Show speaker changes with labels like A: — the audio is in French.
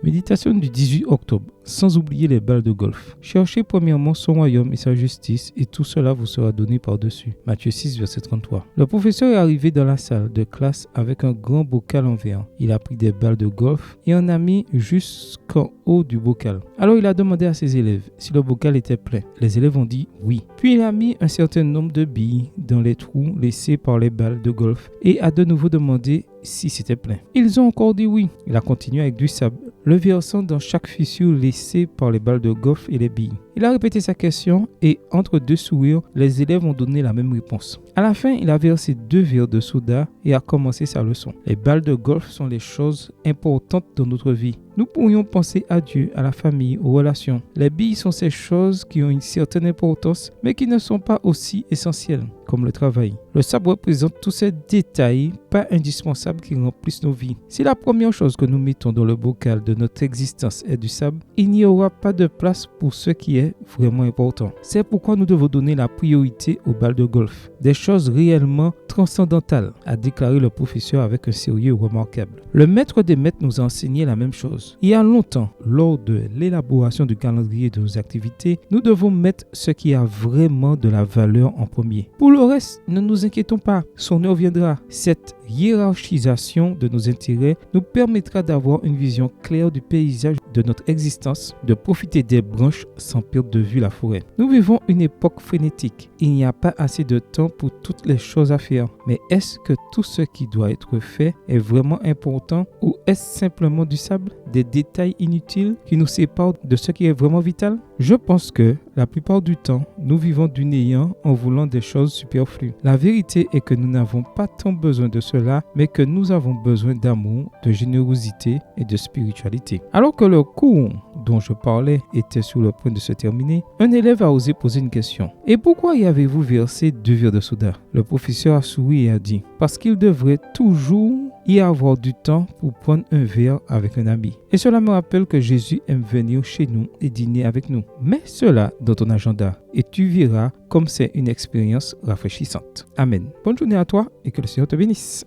A: Méditation du 18 octobre, sans oublier les balles de golf. Cherchez premièrement son royaume et sa justice, et tout cela vous sera donné par-dessus. Matthieu 6, verset 33. Le professeur est arrivé dans la salle de classe avec un grand bocal en verre. Il a pris des balles de golf et en a mis jusqu'en haut du bocal. Alors il a demandé à ses élèves si le bocal était plein. Les élèves ont dit oui. Puis il a mis un certain nombre de billes dans les trous laissés par les balles de golf et a de nouveau demandé si c'était plein. Ils ont encore dit oui. Il a continué avec du sable, le versant dans chaque fissure laissée par les balles de golf et les billes. Il a répété sa question et entre deux sourires, les élèves ont donné la même réponse. À la fin, il a versé 2 verres de soda et a commencé sa leçon. Les balles de golf sont les choses importantes dans notre vie. Nous pourrions penser à Dieu, à la famille, aux relations. Les billes sont ces choses qui ont une certaine importance, mais qui ne sont pas aussi essentielles, comme le travail. Le sable représente tous ces détails pas indispensables qui remplissent nos vies. Si la première chose que nous mettons dans le bocal de notre existence est du sable, il n'y aura pas de place pour ce qui est vraiment important. C'est pourquoi nous devons donner la priorité aux balles de golf. Des choses réellement transcendantales, a déclaré le professeur avec un sérieux remarquable. Le maître des maîtres nous a enseigné la même chose. Il y a longtemps, lors de l'élaboration du calendrier de nos activités, nous devons mettre ce qui a vraiment de la valeur en premier. Pour le reste, ne nous inquiétons pas, son heure viendra. Cette hiérarchisation de nos intérêts nous permettra d'avoir une vision claire du paysage de notre existence, de profiter des branches sans perdre de vue la forêt. Nous vivons une époque frénétique. Il n'y a pas assez de temps pour toutes les choses à faire. Mais est-ce que tout ce qui doit être fait est vraiment important ou est-ce simplement du sable, des détails inutiles qui nous séparent de ce qui est vraiment vital? Je pense que la plupart du temps, nous vivons du néant en voulant des choses superflues. La vérité est que nous n'avons pas tant besoin de cela, mais que nous avons besoin d'amour, de générosité et de spiritualité. Alors que le cours dont je parlais était sur le point de se terminer, un élève a osé poser une question. « Et pourquoi y avez-vous versé 2 verres de soda ?» Le professeur a souri et a dit « Parce qu'il devrait toujours y avoir du temps pour prendre un verre avec un ami. Et cela me rappelle que Jésus aime venir chez nous et dîner avec nous. Mets cela dans ton agenda et tu verras comme c'est une expérience rafraîchissante. Amen. Bonne journée à toi et que le Seigneur te bénisse.